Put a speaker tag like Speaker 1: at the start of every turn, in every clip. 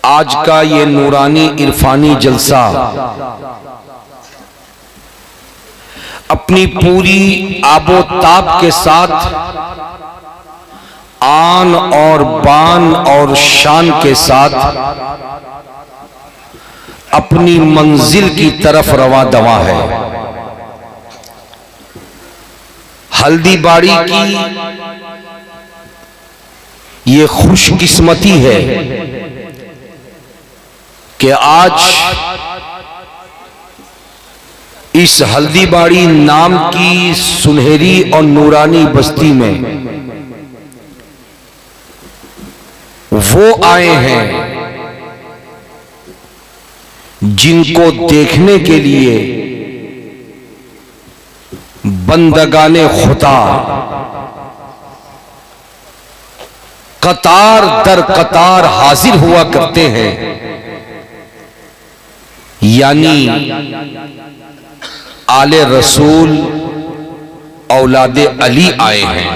Speaker 1: आज का ये नूरानी इरफानी जलसा अपनी पूरी आबोताब के साथ आन और बान और शान के साथ अपनी मंजिल की तरफ रवा दवा है। हल्दीबाड़ी की ये खुशकिस्मती है कि आज इस हल्दीबाड़ी नाम की सुनहरी और नूरानी बस्ती में वो आए हैं जिनको देखने के लिए बंदगाने खुदा कतार दर कतार हाजिर हुआ करते हैं, यानी आले रसूल औलादे अली आए हैं।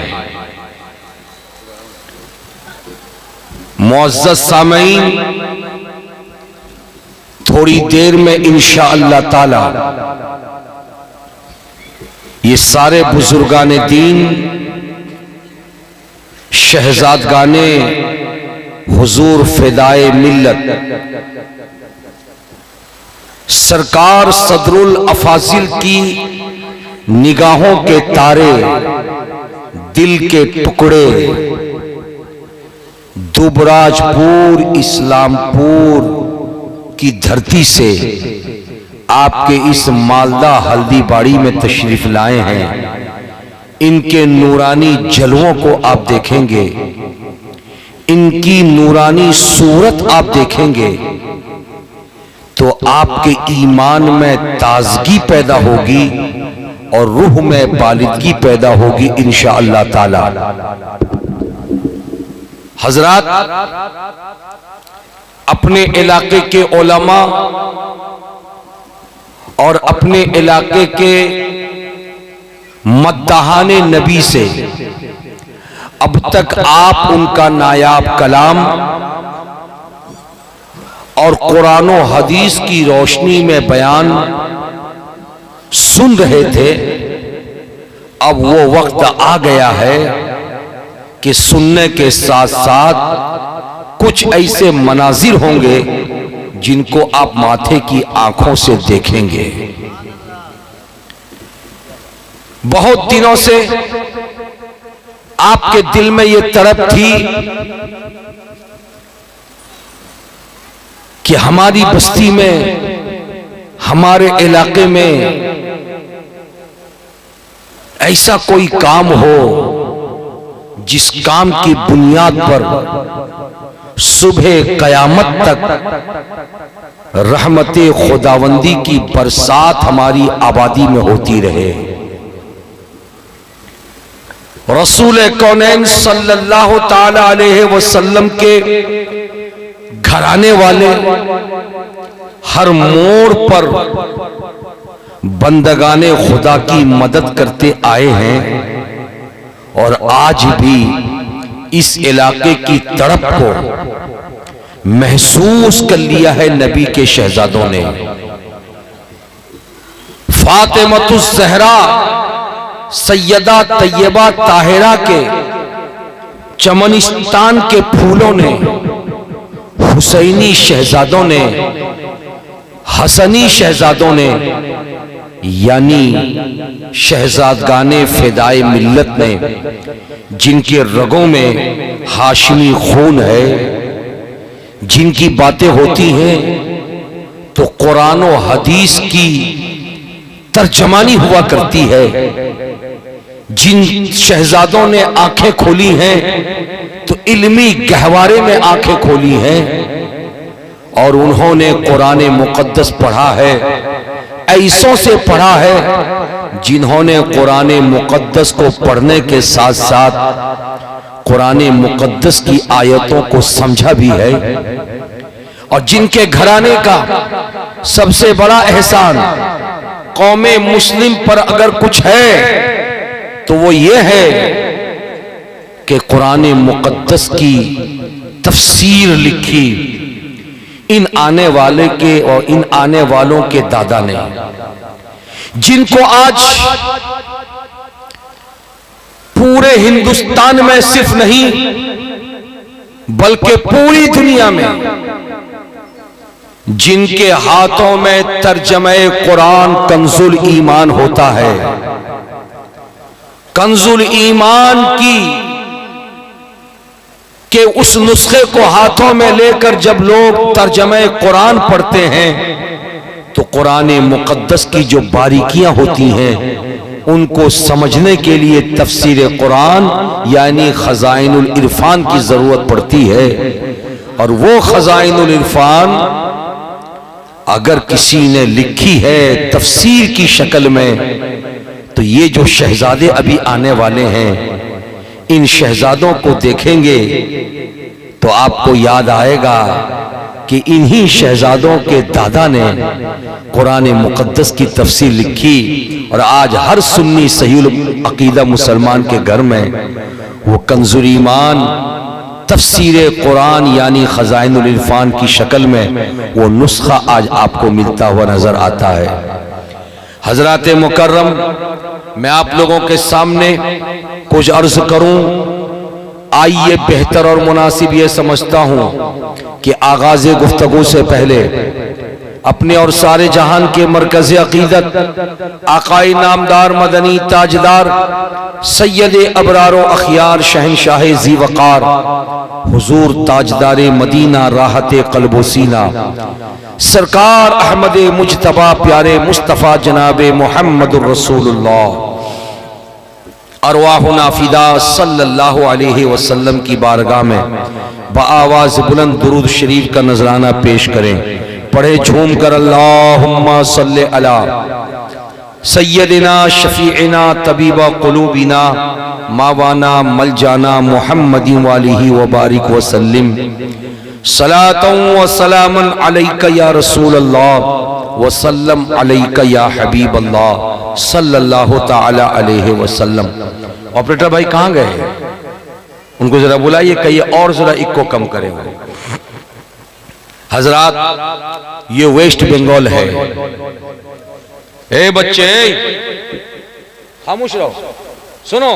Speaker 1: मुअज़्ज़ज़ सामईन, थोड़ी देर में इंशाअल्लाह ताला ये सारे बुजुर्गाने दीन, शहजादगाने हुजूर फिदाए मिल्लत, सरकार सदरुल अफाजिल की निगाहों के तारे, दिल के टुकड़े, दुबराजपुर इस्लामपुर की धरती से आपके इस मालदा हल्दीबाड़ी में तशरीफ लाए हैं। इनके नूरानी जलवों को आप देखेंगे, इनकी नूरानी सूरत आप देखेंगे तो आपके ईमान में ताजगी पैदा होगी और रूह में बालिदगी पैदा होगी इंशाअल्लाह ताला। हजरात, अपने इलाके के उलमा और अपने इलाके के मद्दाहाने नबी से अब तक आप उनका नायाब कलाम और कुरान और हदीस की रोशनी में बयान सुन रहे थे। अब वो वक्त आ गया है कि सुनने के साथ साथ कुछ ऐसे मनाजिर होंगे जिनको आप माथे की आंखों से देखेंगे। बहुत दिनों से आपके दिल में ये तड़प थी कि हमारी बस्ती में, हमारे इलाके में ऐसा कोई काम हो जिस काम की बुनियाद पर सुबह कयामत तक रहमते खुदावंदी की बरसात हमारी आबादी में होती रहे। रसूल कौनैन सल्लल्लाहु ताला अलैहि वसल्लम के घराने वाले हर मोड़ पर बंदगाने खुदा की मदद करते आए हैं और आज भी इस इलाके की तड़प को महसूस कर लिया है नबी के शहजादों ने। फातिमतुज़ ज़हरा सैयदा तैयबा ताहिरा के चमनिस्तान के फूलों ने, हुसैनी शहजादों ने, हसनी शहजादों ने, यानी शहजादगाने फिदाए मिल्लत ने, जिनके रगों में हाशिमी खून है, जिनकी बातें होती हैं तो कुरान और हदीस की तर्जमानी हुआ करती है, जिन शहजादों ने आंखें खोली हैं तो इल्मी गहवारे में आंखें खोली हैं और उन्होंने कुरान मुकद्दस पढ़ा है, ऐसों से पढ़ा है जिन्होंने कुरान मुकद्दस को पढ़ने के साथ साथ कुरान मुकद्दस की आयतों को समझा भी है। और जिनके घराने का सबसे बड़ा एहसान कौमे मुस्लिम पर अगर कुछ है तो वो ये है कि कुरान मुकद्दस की तफसीर लिखी, इन आने वाले के और इन आने वालों के दादा ने, जिनको आज पूरे हिंदुस्तान में सिर्फ नहीं बल्कि पूरी दुनिया में जिनके हाथों में तर्जमे कुरान कंजुल ईमान होता है, कंजुल ईमान के उस नुस्खे को हाथों में लेकर जब लोग तर्जमे कुरान पढ़ते हैं तो कुरान मुकद्दस की जो बारीकियां होती हैं उनको समझने के लिए तफसीर कुरान यानी खजाइनुल इरफान की जरूरत पड़ती है। और वो खजाइनुल इरफान अगर किसी ने लिखी है तफसीर की शक्ल में तो ये जो शहजादे अभी आने वाले हैं, इन शहजादों को देखेंगे तो आपको याद आएगा कि इन्हीं शहजादों के दादा ने कुरान मुकद्दस की तफसीर लिखी। और आज हर सुन्नी सहील अकीदा मुसलमान के घर में वो कंजुल ईमान तफसीर कुरान यानी खजाइनुल इरफान की शक्ल में वो नुस्खा आज आपको मिलता हुआ नजर आता है। हजरात मुकर्रम, मैं आप लोगों के सामने कुछ अर्ज करूं। आइए बेहतर और मुनासिब ये समझता हूं कि आगाज गुफ्तगू से पहले अपने और सारे जहान के मरकज़ अकीदत आकाई नामदार मदनी ताजदार सैयद अबरार व अखियार शहनशाह ज़ी वक़ार हुजूर ताजदार मदीना राहत क़ल्ब सीना सरकार अहमद मुजतबा प्यारे मुस्तफ़ा जनाब मुहम्मदुर रसूलुल्लाह अरवाहुना फिदा सल्लल्लाहु अलैहि वसल्लम की बारगाह में बाआवाज़ बुलंद दुरूद शरीफ का नजराना पेश करें। पढ़े झूम कर अल्लाहुम्मा सल्ले अला सय्यदिना शफीइना तबीबा कुलूबिना मावाना मलजाना मुहम्मदिन वालिही व बारिक व सल्लिम सलातन व सलामन अलैका या रसूल अल्लाह व सल्लम अलैका या हबीब अल्लाह सल्लल्लाहु ताला अलैहि वसल्लम। ऑपरेटर भाई कहाँ गए? उनको जरा बुलाइए, कहिए और जरा इक्को कम करें। हजरात, ये वेस्ट बंगाल है। ए बच्चे खामोश रहो, सुनो।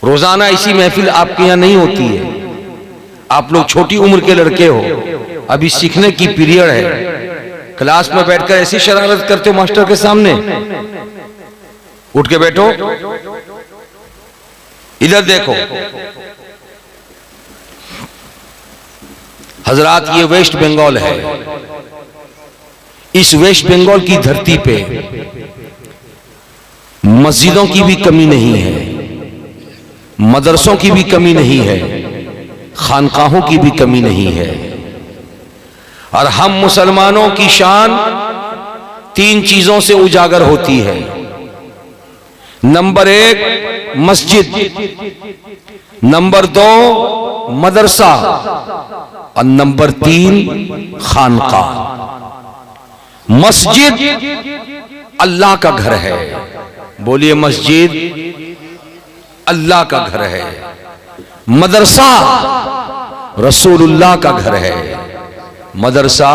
Speaker 1: रोजाना ऐसी महफिल आपके यहां नहीं होती है। आप लोग छोटी उम्र के लड़के हो, अभी सीखने की पीरियड है। क्लास में बैठकर ऐसी शरारत करते हो मास्टर के सामने। उठ के बैठो, इधर देखो। हजरात, ये वेस्ट बंगाल है। इस वेस्ट बंगाल की धरती पे मस्जिदों की भी कमी नहीं है, मदरसों की भी कमी नहीं है, खानकाहों की भी कमी नहीं है। और हम मुसलमानों की शान तीन चीजों से उजागर होती है। नंबर एक मस्जिद, नंबर दो मदरसा और नंबर तीन खानकाह। मस्जिद अल्लाह का घर है, बोलिए मस्जिद अल्लाह का घर है। मदरसा रसूलुल्लाह का घर है। मदरसा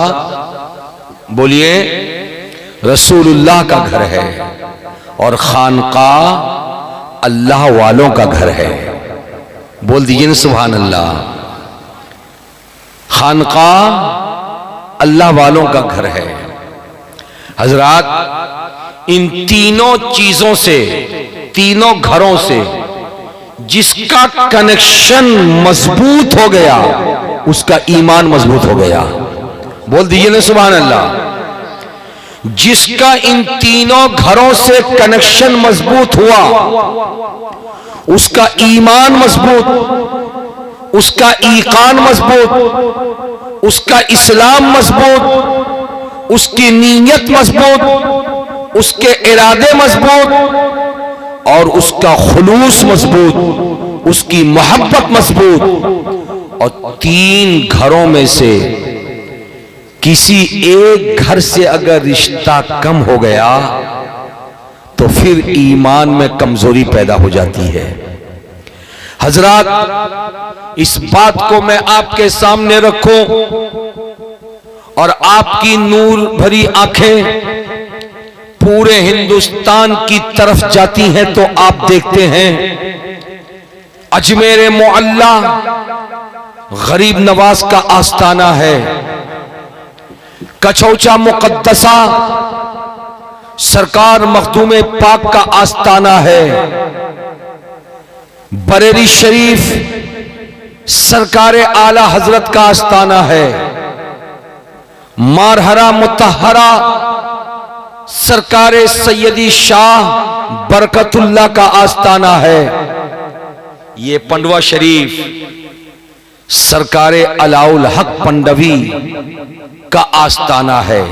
Speaker 1: बोलिए रसूलुल्लाह का घर है। और खानकाह अल्लाह वालों का घर है। बोल दीजिए ना सुभान अल्लाह। खानकाह अल्लाह वालों का घर है। हजरात, इन तीनों चीजों से, तीनों घरों से जिसका कनेक्शन मजबूत हो गया उसका ईमान मजबूत हो गया। बोल दीजिए ना सुभान अल्लाह। जिसका इन तीनों घरों से कनेक्शन मजबूत हुआ उसका ईमान मजबूत, उसका ईकान मजबूत, उसका इस्लाम मजबूत, उसकी नीयत मजबूत, उसके इरादे मजबूत और उसका खुलूस मजबूत, उसकी मोहब्बत मजबूत। और तीन घरों में से किसी एक घर से अगर रिश्ता कम हो गया तो फिर ईमान में कमजोरी पैदा हो जाती है। हजरात, इस बात को मैं आपके सामने रखूं और आपकी नूर भरी आंखें पूरे हिंदुस्तान की तरफ जाती हैं तो आप देखते हैं अजमेर मुअल्ला गरीब नवाज का आस्ताना है, कछौचा मुकद्दसा सरकार मखदूम पाक का आस्ताना है, बरेली शरीफ सरकार आला हजरत का आस्ताना है, मारहरा मुतहरा सरकार सैयदी शाह बरकतुल्लाह का आस्ताना है, ये पंडवा शरीफ सरकार अलाउल हक पंडवी का आस्ताना है,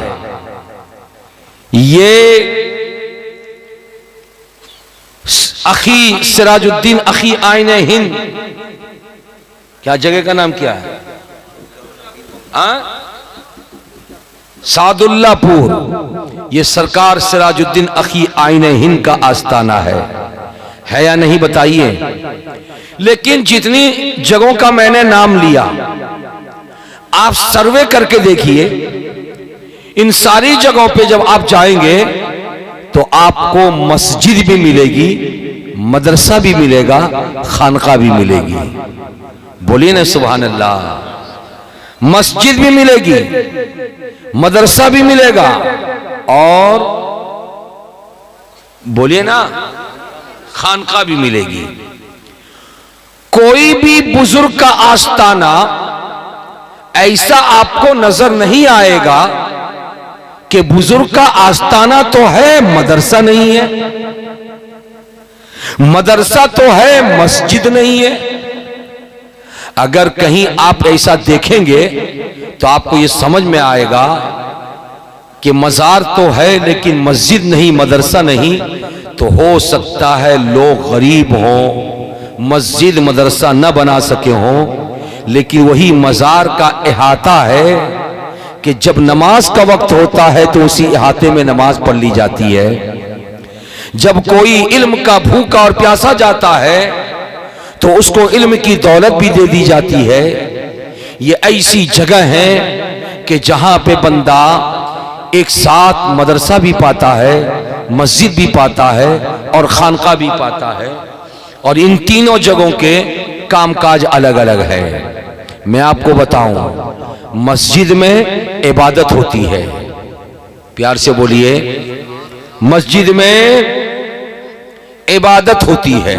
Speaker 1: ये अखी सिराजुद्दीन अखी आईने हिंद, क्या जगह का नाम क्या है, सादुल्लापुर, ये सरकार सिराजुद्दीन अखी आईने हिंद का आस्ताना है या नहीं बताइए। लेकिन जितनी जगहों का मैंने नाम लिया आप सर्वे करके देखिए, इन सारी जगहों पे जब आप जाएंगे तो आपको मस्जिद भी मिलेगी, मदरसा भी मिलेगा, खानका भी मिलेगी। बोलिए ना सुभान अल्लाह। मस्जिद भी मिलेगी, मदरसा भी मिलेगा और बोलिए ना खानका भी मिलेगी। कोई भी बुजुर्ग का आस्ताना ऐसा आपको नजर नहीं आएगा कि बुजुर्ग का आस्ताना तो है मदरसा नहीं है, मदरसा तो है मस्जिद नहीं है। अगर कहीं आप ऐसा देखेंगे तो आपको यह समझ में आएगा कि मजार तो है लेकिन मस्जिद नहीं, मदरसा नहीं। तो हो सकता है लोग गरीब हों, मस्जिद मदरसा न बना सके हों, लेकिन वही मजार का इहाता है कि जब नमाज का वक्त होता है तो उसी इहाते में नमाज पढ़ ली जाती है। जब कोई इल्म का भूखा और प्यासा जाता है तो उसको इल्म की दौलत भी दे दी जाती है। ये ऐसी जगह है कि जहां पे बंदा एक साथ मदरसा भी पाता है, मस्जिद भी पाता है और खानका भी पाता है। और इन तीनों जगहों के कामकाज अलग अलग है। मैं आपको बताऊं, मस्जिद में इबादत होती है, प्यार से बोलिए, मस्जिद में इबादत होती है।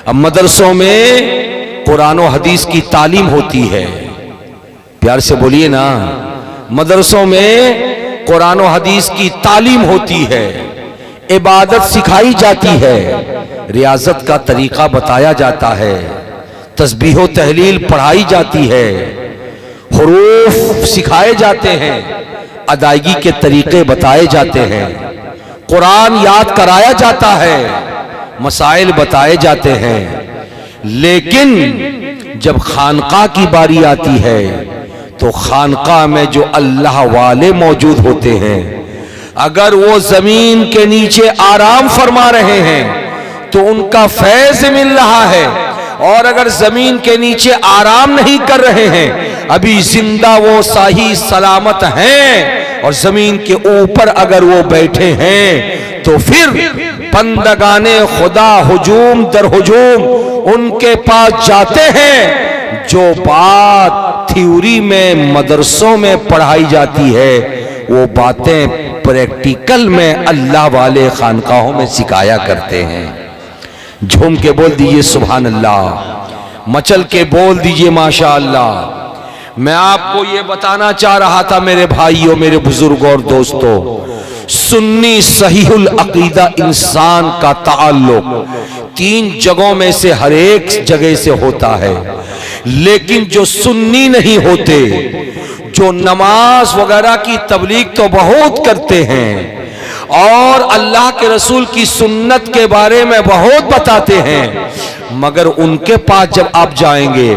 Speaker 1: अब मदरसों में कुरान और हदीस की तालीम होती है, प्यार से बोलिए ना। मदरसों में कुरान और हदीस की तालीम होती है, इबादत सिखाई जाती है, रियाजत का तरीका बताया जाता है, तस्बीह व तहलील पढ़ाई जाती है, हुरूफ सिखाए जाते हैं, अदायगी के तरीके बताए जाते हैं, कुरान याद कराया जाता है, मसाइल बताए जाते हैं। लेकिन जब खानका की बारी आती है तो खानका में जो अल्लाह वाले मौजूद होते हैं, अगर वो जमीन के नीचे आराम फरमा रहे हैं तो उनका फैज मिल रहा है, और अगर जमीन के नीचे आराम नहीं कर रहे हैं, अभी जिंदा वो सही सलामत हैं और जमीन के ऊपर अगर वो बैठे हैं तो फिर बंदगाने खुदा हुजूम दर हुजूम उनके पास जाते हैं। जो बात थ्योरी में मदरसों में पढ़ाई जाती है वो बातें प्रैक्टिकल में अल्लाह वाले खानकाहों में सिखाया करते हैं। झूम के बोल दीजिए सुभान अल्लाह, मचल के बोल दीजिए माशा अल्लाह। मैं आपको ये बताना चाह रहा था मेरे भाइयों, मेरे बुजुर्गों और दोस्तों, सुन्नी सहीहुल अकीदा इंसान का ताल्लुक तीन जगहों में से हर एक जगह से होता है। लेकिन जो सुन्नी नहीं होते, जो नमाज वगैरह की तबलीग तो बहुत करते हैं और अल्लाह के रसूल की सुन्नत के बारे में बहुत बताते हैं, मगर उनके पास जब आप जाएंगे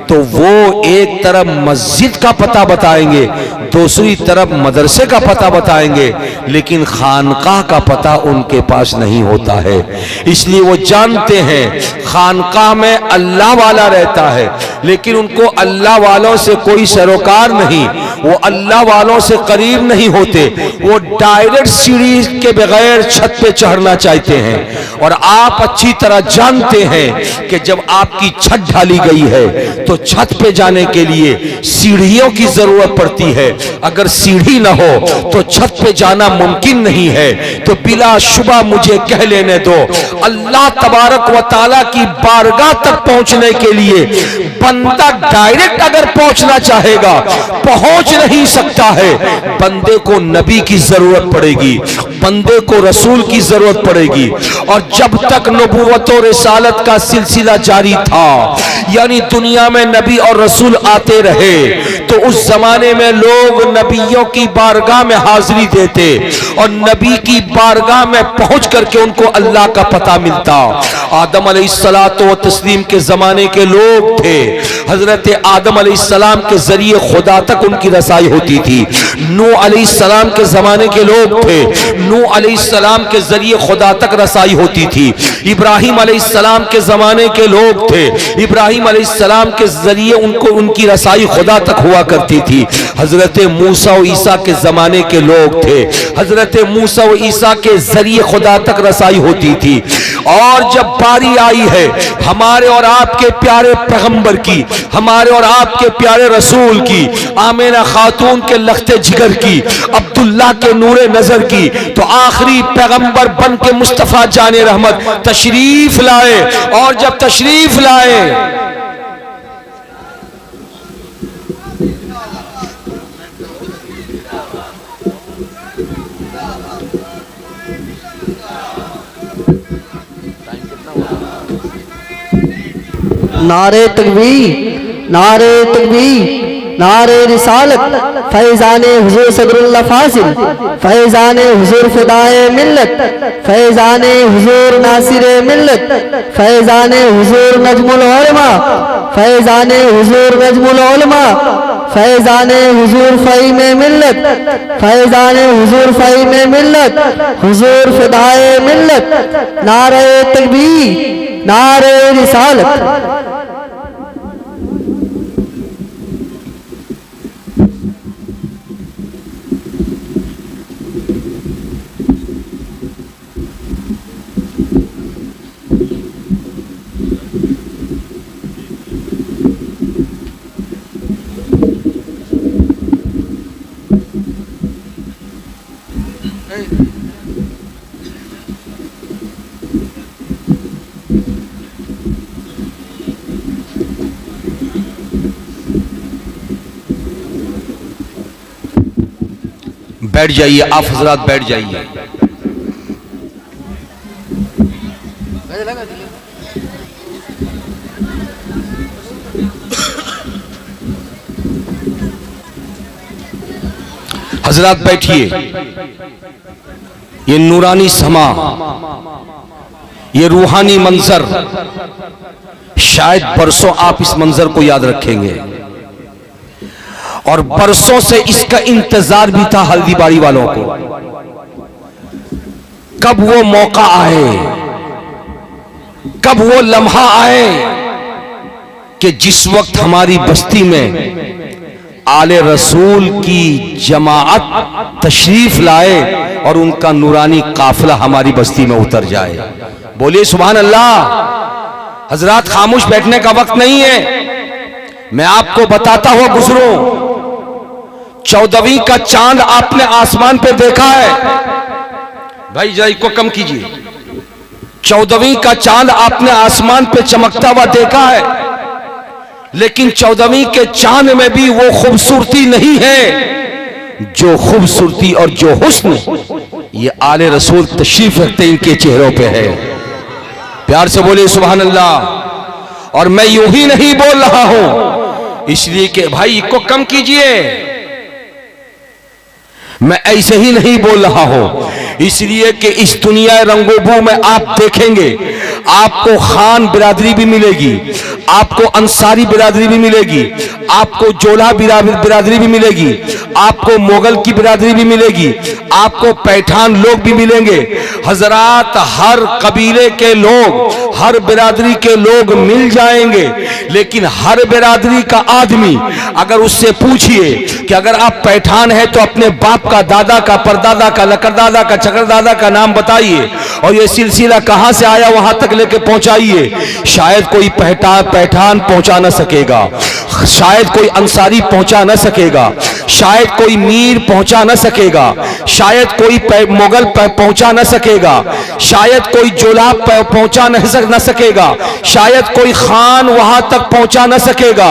Speaker 1: तो वो एक तरफ मस्जिद का पता बताएंगे, दूसरी तरफ मदरसे का पता बताएंगे, लेकिन खानकाह का पता उनके पास नहीं होता है। इसलिए वो जानते हैं खानकाह में अल्लाह वाला रहता है, लेकिन उनको अल्लाह वालों से कोई सरोकार नहीं, वो अल्लाह वालों से करीब नहीं होते, वो डायरेक्ट सीढ़ी के बगैर छत पे चढ़ना चाहते हैं। और आप अच्छी तरह जानते हैं कि जब आपकी छत ढाली गई है तो छत पे जाने के लिए सीढ़ियों की जरूरत पड़ती है। अगर सीढ़ी ना हो तो छत पे जाना मुमकिन नहीं है। तो बिला शुबा मुझे कह लेने दो, अल्लाह तबारक व ताला की बारगाह तक पहुंचने के लिए बंदा डायरेक्ट अगर पहुंचना चाहेगा पहुंच नहीं सकता है। बंदे को नबी की जरूरत पड़ेगी, बंदे को रसूल की जरूरत पड़ेगी। और जब तक नबूवत और रिसालत का सिलसिला जारी था, यानी दुनिया में नबी और रसूल आते रहे, तो उस जमाने में लोग नबियों की बारगाह में हाजिरी देते और नबी की बारगाह में पहुंच करके उनको अल्लाह का पता मिलता। आदम अलैहिस्सलातो व तस्लीम के जमाने के लोग थे, हजरत आदम अलैहिस्सलाम के जरिए खुदा तक उनकी रसाई होती थी। नूह अलैहिस्सलाम के जमाने के लोग थे, नूह अलैहिस्सलाम के जरिए खुदा तक रसाई होती थी। इब्राहिम अलैहिस्सलाम के जमाने के लोग थे, इब्राहिम अलैहिस्सलाम के जरिए उनको उनकी रसाई खुदा तक हुआ करती थी। हजरत मूसा और ईसा के जमाने के लोग थे, हजरत मूसा और ईसा के जरिए खुदा तक रसाई होती थी। और जब बारी आई है हमारे और आपके प्यारे पैगंबर की, हमारे और आपके प्यारे रसूल की, आमिना खातून के लख्ते जिगर की, अब्दुल्ला के नूरे नजर की, तो आखिरी पैगंबर बन के मुस्तफा जाने रहमत तशरीफ लाए। और जब तशरीफ लाए
Speaker 2: नारे तकबीर, नारे तकबीर, नारे रिसालत, फैज़ाने हुजूर सदरुल्लाह फासिल, फैज़ाने हुजूर फिदाए मिल्लत, फैज़ाने हुजूर नासिरे मिल्लत, फैज़ाने हुजूर नजमुल उलमा, फैज़ाने हुजूर नजमुल उलमा, फैज़ाने हुजूर फ़हीम मिल्लत, फैज़ाने हुजूर फ़हीम मिल्लत, हुजूर फिदाए मिल्लत। नारे तकबीर, नारे रिसालत।
Speaker 1: बैठ जाइए, आप हजरात बैठ जाइए। हजरात बैठिए। ये नूरानी समा, ये रूहानी मंजर, शायद बरसों आप इस मंजर को याद रखेंगे और बरसों से इसका इंतजार भी था हल्दीबाड़ी वालों को, कब वो मौका आए, कब वो लम्हा आए कि जिस वक्त हमारी बस्ती में आले रसूल की जमाअत तशरीफ लाए और उनका नूरानी काफिला हमारी बस्ती में उतर जाए। बोलिए सुभान अल्लाह। हजरात खामोश बैठने का वक्त नहीं है, मैं आपको बताता हुआ गुजरूं। 14वीं का चांद आपने आसमान पे देखा है? भाई जरा इसको कम कीजिए। 14वीं का चांद आपने आसमान पे चमकता हुआ देखा है, लेकिन 14वीं के चांद में भी वो खूबसूरती नहीं है जो खूबसूरती और जो हुस्न ये आले रसूल तशरीफ रखते इनके चेहरों पे है। प्यार से बोले सुभान अल्लाह। और मैं यूं ही नहीं बोल रहा हूं, इसलिए कि भाई इसको कम कीजिए, मैं ऐसे ही नहीं बोल रहा हूं, इसलिए कि इस दुनिया रंगोबू में आप देखेंगे आपको खान बिरादरी भी मिलेगी, आपको अंसारी बिरादरी भी मिलेगी, आपको जोला बिरादरी भी मिलेगी, आपको मोगल की बिरादरी भी मिलेगी, आपको पैठान लोग भी मिलेंगे। हजरात हर कबीले के लोग, हर बिरादरी के लोग मिल जाएंगे, लेकिन हर बिरादरी का आदमी अगर उससे पूछिए कि अगर आप पैठान हैं तो अपने बाप का, दादा का, परदादा का, लकड़दादा का, चकरदादा का नाम बताइए और ये सिलसिला कहां से आया वहां तक लेके पहुंचाइए, शायद कोई पैठान पहुंचा ना सकेगा, शायद कोई अंसारी पहुंचा ना सकेगा, शायद कोई मीर पहुंचा ना सकेगा, शायद कोई मुगल पहुंचा ना सकेगा, शायद कोई जोलाब पहुंचा ना सकेगा, शायद कोई खान वहां तक पहुंचा ना सकेगा,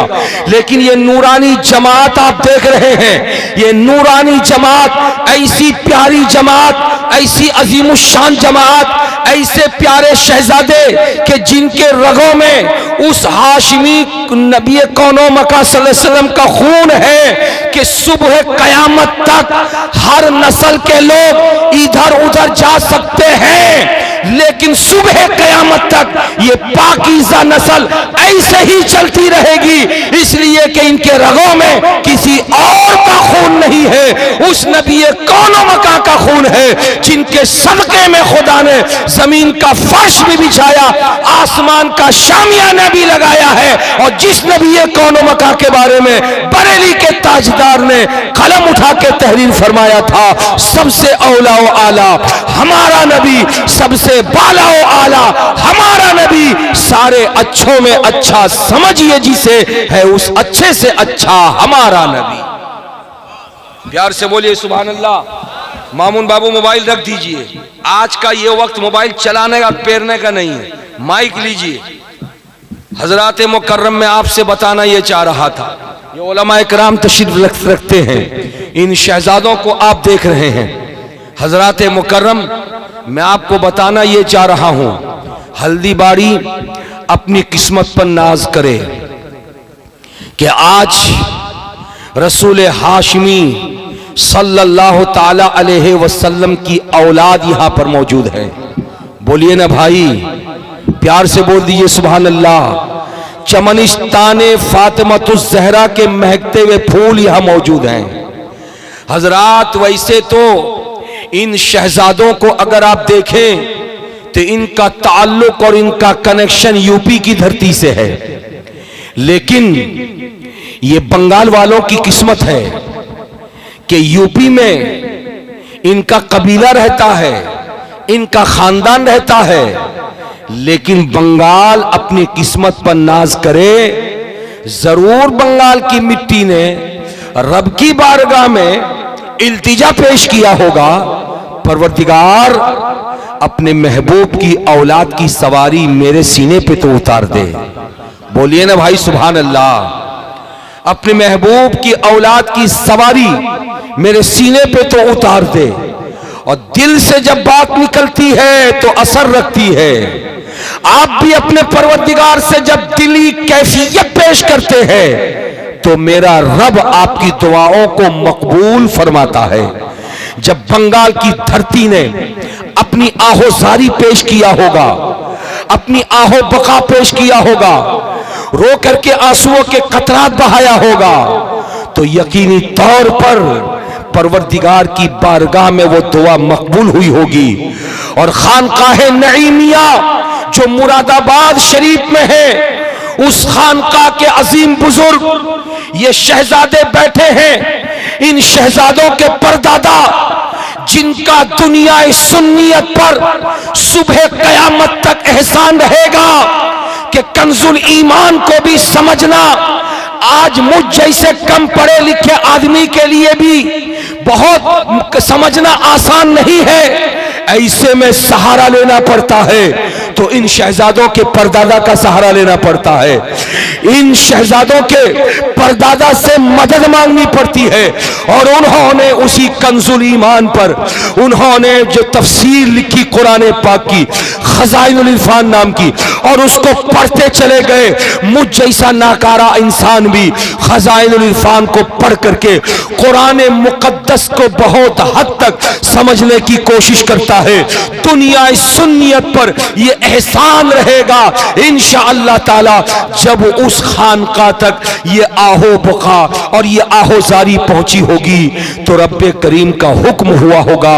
Speaker 1: लेकिन ये नूरानी जमात आप देख रहे हैं, ये नूरानी जमात, ऐसी प्यारी जमात, ऐसी अजीमुशान जमात, ऐसे प्यारे शहजादे कि जिनके रगों में उस हाशिमी नबी कौनो मका सल्लल्लाहु अलैहि वसल्लम का खून है कि सुबह कयामत तक हर नस्ल के लोग इधर उधर जा सकते हैं, लेकिन सुबह कयामत तक ये पाकीज़ा नस्ल ऐसे ही चलती रहेगी, इसलिए कि इनके रगों में किसी और का खून नहीं है, उस नबी कौनो मका का खून है जिनके सदके में खुदा ने जमीन का फर्श भी बिछाया, आसमान का शामियाना भी लगाया है, और जिस नबी कौनो मका के बारे में बरेली के ताजदार ने कलम उठा के तहरीर फरमाया था, सबसे औला व आला हमारा नबी, सबसे बाला व आला हमारा नबी, सारे अच्छों में अच्छा समझिए जिसे है उस अच्छे से अच्छा हमारा नबी। प्यार से बोलिए सुभान अल्लाह। मामून बाबू मोबाइल रख दीजिए, आज का ये वक्त मोबाइल चलाने का पेरने का नहीं है, माइक लीजिए। हजरात मुकर्रम में आपसे बताना ये चाह रहा था, ये उलमा इकराम तशरीफ रखते हैं, इन शहजादों को आप देख रहे हैं। हजरात मुकर्रम मैं आपको बताना ये चाह रहा हूं, हल्दीबाड़ी अपनी किस्मत पर नाज करे कि आज रसूल हाशिमी सल्लल्लाहु ताला अलैहि वसल्लम की औलाद यहां पर मौजूद है। बोलिए ना भाई, प्यार से बोल दीजिए सुभान अल्लाह। चमनिस्ताने फातिमतुज़ ज़हरा के महकते हुए फूल यहां मौजूद हैं। हजरात वैसे तो इन शहजादों को अगर आप देखें तो इनका ताल्लुक और इनका कनेक्शन यूपी की धरती से है, लेकिन ये बंगाल वालों की किस्मत है कि यूपी में इनका कबीला रहता है, इनका खानदान रहता है, लेकिन बंगाल अपनी किस्मत पर नाज करे। जरूर बंगाल की मिट्टी ने रब की बारगाह में इल्तिजा पेश किया होगा, परवरदिगार अपने महबूब की औलाद की सवारी मेरे सीने पे तो उतार दे। बोलिए ना भाई सुभान अल्लाह। अपने महबूब की औलाद की सवारी मेरे सीने पे तो उतार दे। और दिल से जब बात निकलती है तो असर रखती है। आप भी अपने परवरदिगार से जब दिली कैफियत पेश करते हैं तो मेरा रब आपकी दुआओं को मकबूल फरमाता है। जब बंगाल की धरती ने अपनी आहोजारी पेश किया होगा, अपनी आहो बका पेश किया होगा, रो करके आंसुओं के कतरात बहाया होगा, तो यकीनी तौर पर परवरदिगार की बारगाह में वो दुआ मकबूल हुई होगी। और खानकाहे नईमिया जो मुरादाबाद शरीफ में है, उस खानकाह के अजीम बुजुर्ग ये शहजादे बैठे हैं। इन शहजादों के परदादा जिनका दुनिया सुन्नियत पर सुबह कयामत तक एहसान रहेगा कि कंजुल ईमान को भी समझना आज मुझ जैसे कम पढ़े लिखे आदमी के लिए भी बहुत समझना आसान नहीं है। ऐसे में सहारा लेना पड़ता है तो इन शहजादों के परदादा का सहारा लेना पड़ता है। इन शहजादों के परदादा से मदद मांगनी पड़ती है। और उन्होंने उसी कंजुल ईमान पर उन्होंने जो तफसीर लिखी कुरान पाक की, खजाइनुल इरफान नाम की, और उसको पढ़ते चले गए। मुझ जैसा नाकारा इंसान भी खजाइनुल इरफान को पढ़ करके कुरान मुकद्दस को बहुत हद तक समझने की कोशिश करता है। दुनिया सुन्नियत पर यह एहसान रहेगा इंशाअल्लाह ताला जब उस खानका तक ये आहो बका और ये आहोजारी पहुंची होगी तो रब्बे करीम का हुक्म हुआ होगा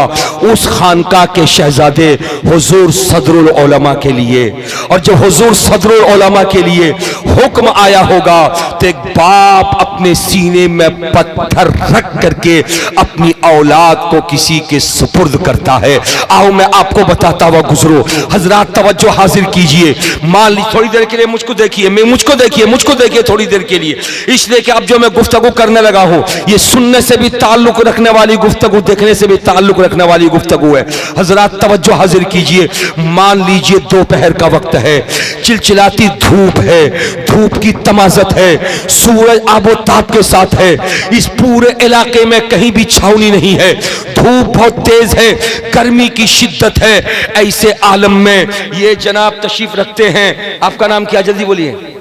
Speaker 1: उस खानका के शहजादे हुजूर सदरुल उलमा के लिए। और जब हुजूर सदरुल उलमा के लिए हुक्म आया होगा तो एक बाप अपने सीने में पत्थर रख करके अपनी औलाद को किसी के सुपुर्द करता है। आओ मैं आपको बताता हुआ गुजरो। हजरात तवज्जो हासिल कीजिए। मान ली थोड़ी देर के लिए मुझको देखिए, मुझको देखिए थोड़ी देर के लिए, इसलिए कि अब जो मैं गुफ्तगू करने लगा हूं ये सुनने से भी ताल्लुक रखने वाली गुफ्तगू, देखने से भी ताल्लुक रखने वाली गुफ्तगू है। हजरात तवज्जो हासिल कीजिए। मान लीजिए दोपहर का वक्त है, चिलचिलाती धूप है, धूप की तमाजत है, सूरज आबोताब के साथ है, इस पूरे इलाके में कहीं भी छावनी नहीं है, धूप बहुत तेज है, गर्मी की शिद्दत है। ऐसे आलम में ये जनाब तशरीफ रखते हैं, आपका नाम क्या, जल्दी बोलिए।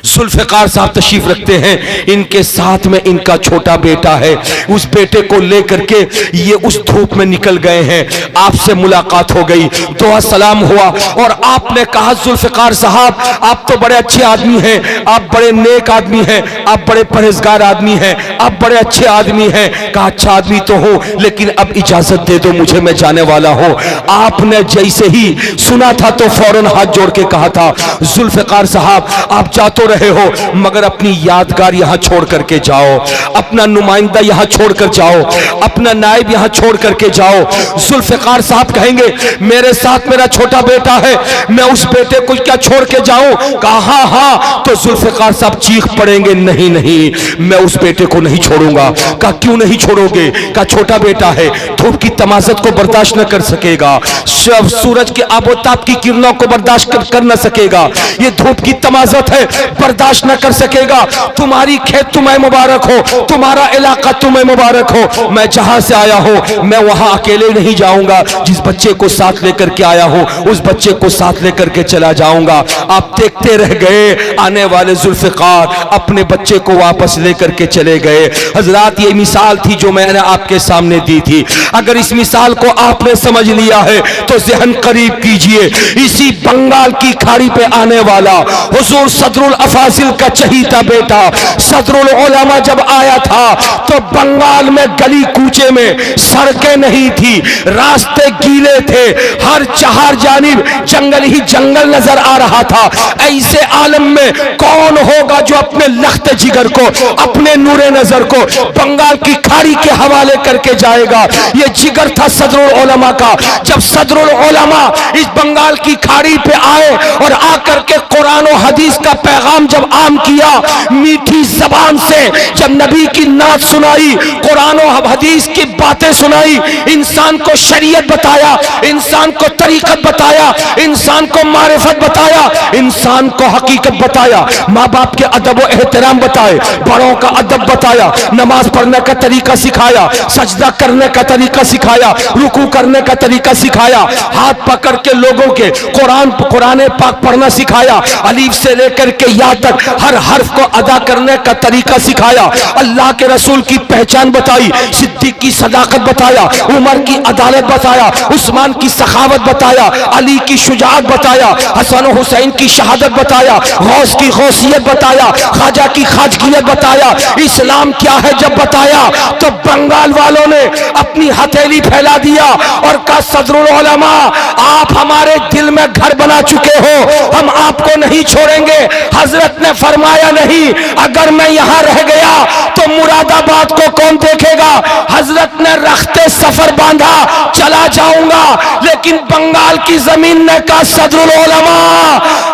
Speaker 1: जुल्फ़िकार साहब तशरीफ रखते हैं। इनके साथ में इनका छोटा बेटा है। उस बेटे को लेकर के ये उस धूप में निकल गए हैं। आपसे मुलाकात हो गई, दुआ सलाम हुआ और आपने कहा जुल्फ़िकार साहब आप तो बड़े अच्छे आदमी हैं, आप बड़े नेक आदमी हैं, आप बड़े परहेजगार आदमी हैं, आप बड़े अच्छे आदमी हैं। कहा अच्छा आदमी तो हो, लेकिन अब इजाजत दे दो मुझे, मैं जाने वाला हूं। आपने जैसे ही सुना था तो फौरन हाथ जोड़ के कहा था जुल्फ़िकार साहब आप जा तो रहे हो मगर अपनी यादगार यहां छोड़ करके जाओ, अपना नुमाइंदा यहां छोड़ कर जाओ, अपना नायब यहां छोड़ करके जाओ। जुल्फ़िकार साहब कहेंगे मेरे साथ मेरा छोटा बेटा है, मैं उस बेटे को क्या छोड़ के जाऊं? कहा हाँ। तो जुल्फ़िकार साहब चीख पड़ेंगे नहीं नहीं मैं उस बेटे को नहीं छोड़ूंगा। कहा क्यों नहीं छोड़ोगे? कहा छोटा बेटा है, धूप की तमाजत को बर्दाश्त न कर सकेगा, सूरज के आबोताब की किरणों को बर्दाश्त कर न सकेगा, ये धूप की तमाजत है बर्दाश्त न कर सकेगा। तुम्हारी खेत तुम्हें मुबारक हो, तुम्हारा इलाका तुम्हें मुबारक हो, मैं जहां से आया हूं मैं वहां अकेले नहीं जाऊंगा, जिस बच्चे को साथ लेकर के आया हूं उस बच्चे को साथ लेकर के चला जाऊंगा। आप देखते रह गए, आने वाले जुल्फ़िकार अपने बच्चे को वापस लेकर के चले गए। हजरात ये मिसाल थी जो मैंने आपके सामने दी थी। अगर इस मिसाल को आपने समझ लिया है तो ज़हन करीब कीजिए, इसी बंगाल की खाड़ी पे आने वाला हुजूर सदरुल अफाजिल का चहीता बेटा सदरुल उलमा जब आया था तो बंगाल में गली कूचे में सड़कें नहीं थी, रास्ते गीले थे, हर चार जानिब जंगल ही जंगल नजर आ रहा था। ऐसे आलम में कौन होगा जो अपने लख्त जिगर को, अपने नूरे नजर को बंगाल की खाड़ी के हवाले करके जाएगा? ये जिगर था सदरुल उलमा का। जब सदरुल उलमा इस बंगाल की खाड़ी पे आए और आकर के कुरान और हदीस का पैगाम जब आम किया, मीठी जबान से जब नबी की नात सुनाई, कुरान और हदीस की बातें सुनाई, इंसान को शरीयत बताया, इंसान को तरीकत बताया, इंसान को मारिफत बताया, इंसान को हकीकत बताया, माँ बाप के अदब व एहतराम बताए, बड़ों का अदब बताया, नमाज पढ़ने का तरीका सिखाया, सजदा करने का तरीका सिखाया, रुकू करने का तरीका सिखाया, हाथ पकड़ के लोगों के कुरान पाक पढ़ना सिखाया, अलीफ से लेकर के या तक हर हर्फ को अदा करने का तरीका सिखाया, अल्लाह के रसूल की पहचान बताई, सिद्दीक की सदाकत बताया, उमर की अदालत बताया, उस्मान की सखावत बताया, अली की शुजाअत बताया, हसन हुसैन की शहादत बताया, गौस की गौसियत बताया, ख्वाजा की खाजगियत बताया। इस्लाम क्या है जब बताया तो बंगाल वालों ने अपनी हथेली फैला दिया और कहा सदरुल उलमा आप हमारे दिल में घर बना चुके हो, हम आपको नहीं छोड़ेंगे। हजरत ने फरमाया नहीं, अगर मैं यहां रह गया तो मुरादाबाद को कौन देखेगा? हजरत ने रखते सफर बांधा, चला जाऊंगा, लेकिन बंगाल की जमीन ने कहा सदरुल उलमा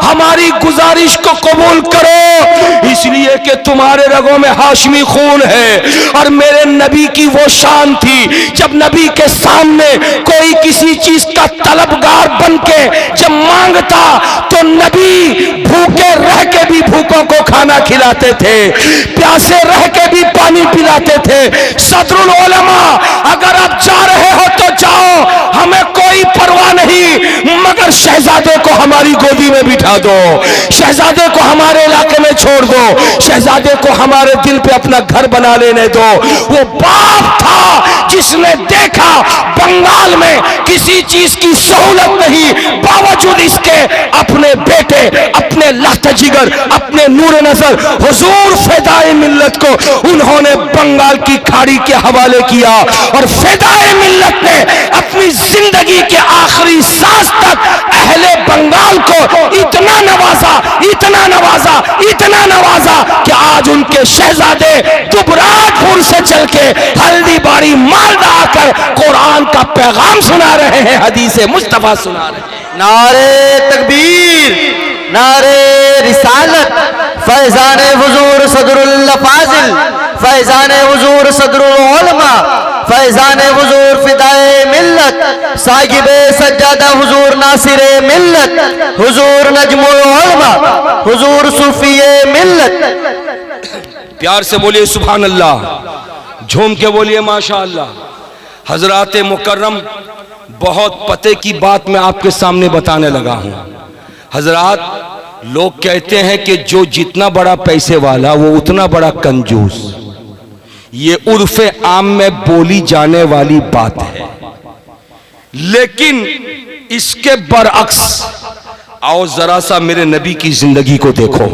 Speaker 1: हमारी गुजारिश को कबूल करो, इसलिए कि तुम्हारे रगों में हाशमी खून है और मेरे नबी की वो शान थी जब नबी के सामने कोई किसी चीज का तलबगार बन के जब मांगता तो नबी भूखे रह के भी भूखों को खाना खिलाते थे, प्यासे रह के भी पानी पिलाते थे। सदरुल उलमा अगर आप जा रहे हो तो जाओ, हमें कोई परवाह नहीं, मगर शहजादे को हमारी गोदी में बिठा दो, शहजादे को हमारे इलाके में छोड़ दो, शहजादे को हमारे दिल पे अपना घर बना लेने दो। वो बाप था जिसने देखा बंगाल में किसी चीज की सहूलत नहीं, बावजूद इसके अपने बेटे, अपने लख्त जिगर, अपने नूर नजर हुजूर फिदाए मिल्लत को उन्होंने बंगाल की खाड़ी के हवाले किया और फिदाए मिल्लत ने अपनी जिंदगी के आखिरी सांस तक अहले बंगाल को इतना नवाजा, इतना नवाजा, इतना नवाजा कि आज उनके शहजादे दुबराजपुर से चल के हल्दीबाड़ी मालदा आकर कुरान का पैगाम सुना रहे हैं, हदीस मुस्तफा सुना रहे हैं।
Speaker 2: नारे तकबीर, नारे रिसालत, फैजान हुजूर सदरुल फाजिल, फैजान हुजूर सदरुल उलमा, फैजान हुजूर फिदाए मिल्लत, साहिबे सज्जादा हुजूर नासिरे मिल्लत, हुजूर नजमुल उलमा, हुजूर सूफिए मिल्लत।
Speaker 1: प्यार से बोलिए सुभान अल्लाह, झूम के बोलिए माशा अल्लाह। हजरात मुकर्रम, बहुत पते की बात मैं आपके सामने बताने लगा हूं। हजरात, लोग कहते हैं कि जो जितना बड़ा पैसे वाला वो उतना बड़ा कंजूस। ये उर्फे आम में बोली जाने वाली बात है, लेकिन इसके बरअक्स आओ जरा सा मेरे नबी की जिंदगी को देखो।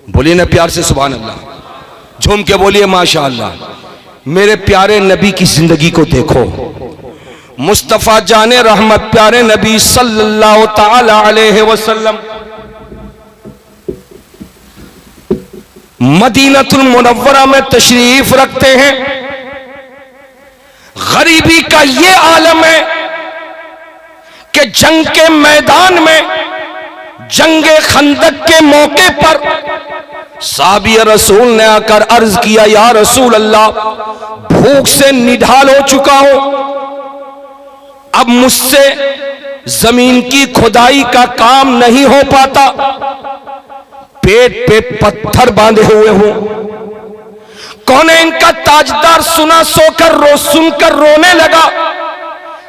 Speaker 1: बोलिए ना प्यार से सुभान अल्लाह, झूम के बोलिए माशा अल्लाह। मेरे प्यारे नबी की जिंदगी को देखो। मुस्तफा जाने रहमत प्यारे नबी सल्लल्लाहु ताला अलैहि वसल्लम मदीनतुल मुनव्वरा में तशरीफ रखते हैं। गरीबी का ये आलम है कि जंग के मैदान में, जंगे खंदक के मौके पर साहबी रसूल ने आकर अर्ज किया, या रसूल अल्लाह, भूख से निढाल हो चुका हूं, अब मुझसे जमीन की खुदाई का काम नहीं हो पाता, पेट पे पत्थर बांधे हुए हूं। कौन है इनका ताजदार? सुनकर रोने लगा।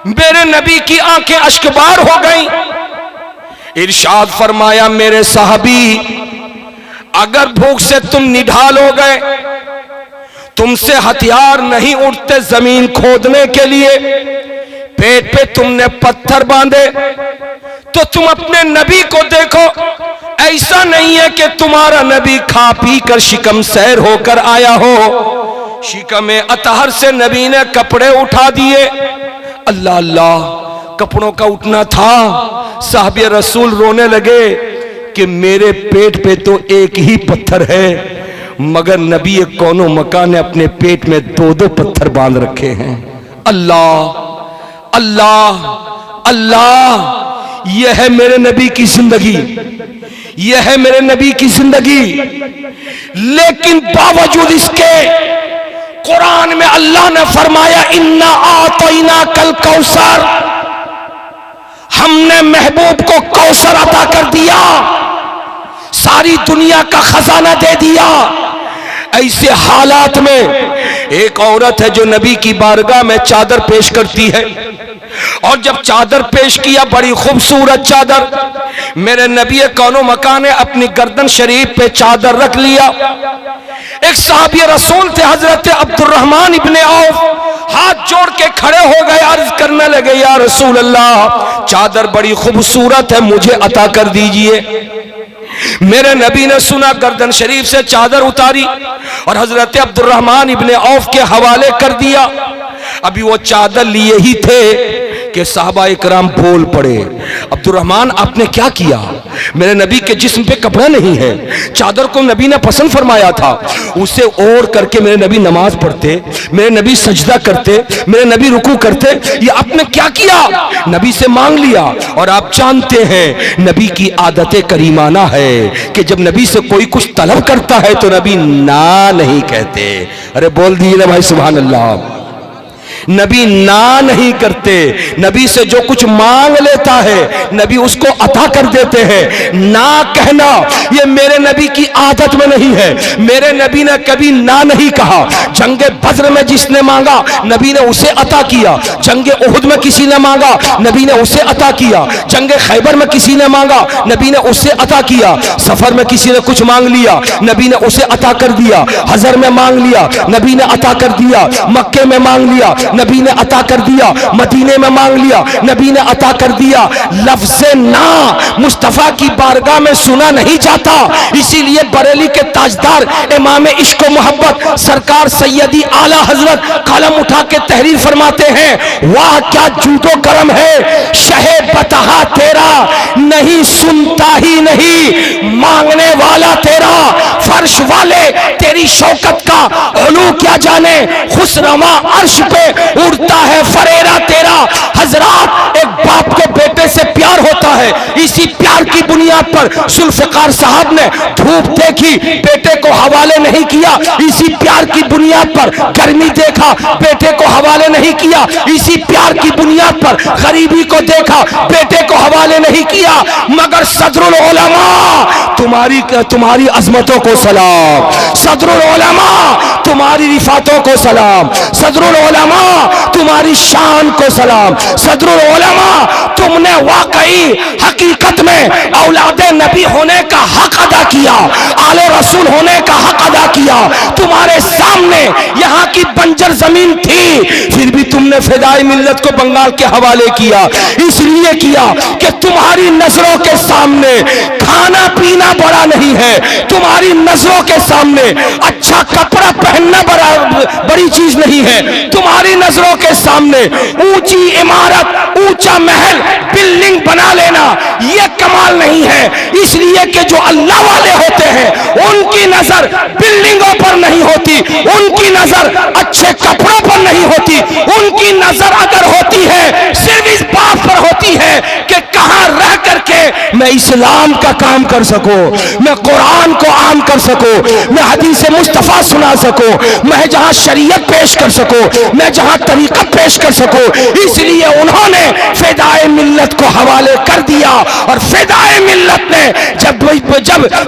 Speaker 1: मेरे नबी की आंखें अश्कबार हो गईं। इरशाद फरमाया, मेरे साहबी, अगर भूख से तुम निढाल हो गए, तुमसे हथियार नहीं उठते जमीन खोदने के लिए, पेट पे तुमने पत्थर बांधे, तो तुम अपने नबी को देखो। ऐसा नहीं है कि तुम्हारा नबी खा पी कर शिकम सैर होकर आया हो। शिकम अतहर से नबी ने कपड़े उठा दिए। अल्लाह अल्लाह, कपड़ों का उठना था। साहबी रसूल रोने लगे कि मेरे पेट पे तो एक ही पत्थर है, मगर नबी कौनो मकान ने अपने पेट में दो दो पत्थर बांध रखे हैं। अल्लाह अल्लाह अल्लाह, यह है मेरे नबी की जिंदगी, यह है मेरे नबी की जिंदगी। लेकिन बावजूद इसके कुरान में अल्लाह ने फरमाया, इन्ना आतैना कल कौसर, हमने महबूब को कौसर अता कर दिया, सारी दुनिया का खजाना दे दिया। ऐसे हालात में एक औरत है जो नबी की बारगाह में चादर पेश करती है, और जब चादर पेश किया, बड़ी खूबसूरत चादर, मेरे नबी कौनो मकान ने अपनी गर्दन शरीफ पे चादर रख लिया। एक साहबी रसूल थे हजरत अब्दुर्रहमान इब्ने औफ, हाथ जोड़ के खड़े हो गए, अर्ज करने लगे, या रसूल अल्लाह, चादर बड़ी खूबसूरत है, मुझे अता कर दीजिए। मेरे नबी ने सुना, गर्दन शरीफ से चादर उतारी और हजरत अब्दुर्रहमान इब्ने औफ के हवाले कर दिया। अभी वो चादर लिए ही थे कि साहबा इकराम बोल पड़े, अब्दुर्रहमान आपने क्या किया? मेरे नबी के जिस्म पे कपड़ा नहीं है, चादर को नबी ने पसंद फरमाया था, उसे ओढ़ करके मेरे नबी नमाज पढ़ते, मेरे नबी सजदा करते, मेरे नबी रुकू करते, ये आपने क्या किया? नबी से मांग लिया। और आप जानते हैं नबी की आदत करीमाना है कि जब नबी से कोई कुछ तलब करता है तो नबी ना नहीं कहते। अरे बोल दिए ना भाई सुभान अल्लाह। नबी ना नहीं करते, नबी से जो कुछ मांग लेता है नबी उसको अता कर देते हैं। ना कहना ये मेरे नबी की आदत में नहीं है। मेरे नबी ने कभी ना नहीं कहा। जंगे बद्र में जिसने मांगा नबी ने उसे अता किया, जंगे उहुद में किसी ने मांगा नबी ने उसे अता किया, जंगे खैबर में किसी ने मांगा नबी ने उसे अता किया, सफर में किसी ने कुछ मांग लिया नबी ने उसे अता कर दिया, हजर में मांग लिया नबी ने अता कर दिया, मक्के में मांग लिया नबी ने अता कर दिया, मदीने में मांग लिया, नबी ने अता कर दिया। लफ्ज़े ना मुस्तफ़ा की बारगाह में सुना नहीं जाता, इसीलिए बरेली के ताजदार इमाम इश्क व मोहब्बत सरकार सैयदी आला हजरत कलम उठा के तहरीर फरमाते हैं, वाह क्या जूदो करम है शहे बतहा तेरा, नहीं सुनता ही नहीं मांगने वाला तेरा, फर्श वाले तेरी शौकत का उलू क्या जाने, खुशरमा अर्श पे उड़ता है फरेरा तेरा। हजरात, एक बाप को बेटे से प्यार होता है, इसी प्यार की बुनियाद पर जुल्फ़िकार साहब ने धूप देखी, बेटे को हवाले नहीं किया, इसी प्यार की बुनियाद पर गर्मी देखा, बेटे को हवाले नहीं किया, इसी प्यार की बुनियाद पर गरीबी को देखा, बेटे को हवाले नहीं किया। मगर सदरुल उलमा तुम्हारी अजमतों को सलाम, सदरुल उलमा तुम्हारी रिफातों को सलाम, सदरुल उलमा तुम्हारी शान को सलाम, सदरुल उलमा तुमने वाकई हकीकत में औलादे नबी होने का हक अदा किया, आले रसूल होने का हक अदा किया। तुम्हारे सामने यहाँ की बंजर जमीन थी, फिर भी तुमने फिदाई मिल्लत को बंगाल के हवाले किया, इसलिए किया कि तुम्हारी नजरों के सामने खाना पीना बड़ा नहीं है, तुम्हारी नजरों के सामने अच्छा कपड़ा पहनना बड़ी चीज नहीं है, तुम्हारी नजरों के सामने ऊंची इमारत, ऊंचा महल, बिल्डिंग बना लेना यह कमाल नहीं है। इसलिए कि जो अल्लाह वाले होते हैं उनकी नजर बिल्डिंगों पर नहीं होती, उनकी नजर अच्छे कपड़ों पर नहीं होती, उनकी नजर अगर होती है सिर्फ इस बात पर होती है कि कहां रह करके मैं इस्लाम का काम कर सकूं, मैं कुरान को आम कर सकूं, मैं हदीस मुस्तफा सुना सकूं, मैं जहां शरीयत पेश कर सकूं, मैं जहां तरीक़त पेश कर सकूं। इसलिए उन्होंने फिदाए मिल्लत को हवाले कर दिया, और फिदाए मिल्लत ने जब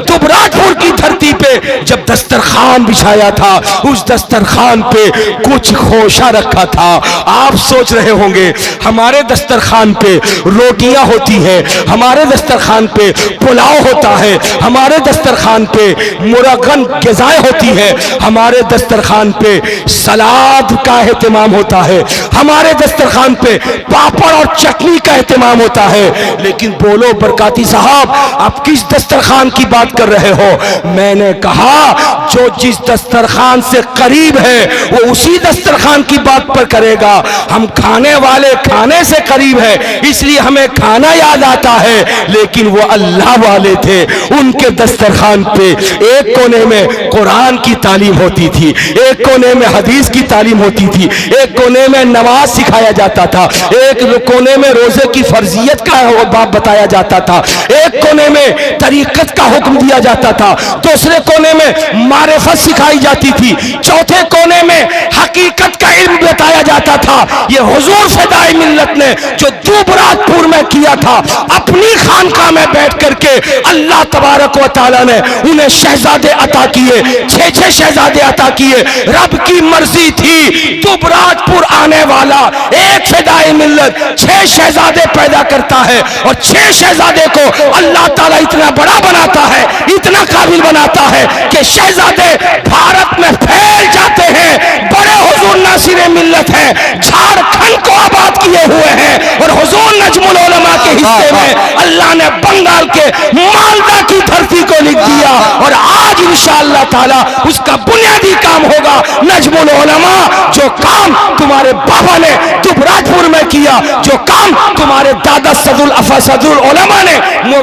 Speaker 1: दुबराजपुर की धरती पे जब दस्तरखान बिछाया था, उस दस्तरखान पे कुछ खोशा रखा था। आप सोच रहे होंगे हमारे दस्तरखान पे रोटियां होती है, हमारे दस्तरखान पे पुलाव होता है, हमारे दस्तरखान पे मुरगन ग़िज़ाएं होती है, हमारे दस्तरखान पे सलाद का एहतमाम होता है, हमारे दस्तरखान पे पापड़ और चटनी का एहतमाम होता है। लेकिन बोलो बरकाती साहब, आप किस दस्तरखान की बात कर रहे हो? मैंने कहा जो जिस दस्तरखान से करीब है वो उसी दस्तरखान की बात पर करेगा। हम खाने वाले खाने से करीब है, इसलिए हमें खाना याद आता है, लेकिन वो अल्लाह वाले थे, उनके दस्तरखान पे एक कोने में कुरान की तालीम होती थी, एक कोने में हदीस की तालीम होती थी, एक कोने में नमाज सिखाया जाता था, एक कोने में रोजे की फर्जियत का बाब बताया जाता था, एक कोने में तरीक़त का हुक्म दिया जाता था, दूसरे कोने में मारिफत सिखाई जाती थी, चौथे कोने में हकीकत का इल्म बताया जाता था। ये हुजूर फिदाई मिल्लत ने जो दुबराजपुर में किया था, अपनी खानकाह में बैठ करके अल्लाह तबारक व तआला ने उन्हें शहजादे अता किए, 6 शहजादे अता किए। रब की मर्जी थी दुबराजपुर आने वाला एक फिदाई मिल्लत 6 शहजादे पैदा करता है, और 6 शहजादे को अल्लाह ताला इतना बड़ा बनाता है, इतना काबिल बनाता है कि शहजादे भारत में फैल जाते हैं। बड़े हुजूर नासिर मिल्लत हैं, झारखंड को आबाद किए हुए हैं, और हुजूर नजमुल उलमा के हिस्से में अल्लाह ने बंगाल के मालदा की धरती को लिख दिया, और आज इंशाअल्लाह ताला उसका बुनियादी काम होगा नजमुल उलमा। जो काम तुम्हारे बाबा ने दुबराजपुर में किया, जो काम तुम्हारे दादा सदरुल उलमा ने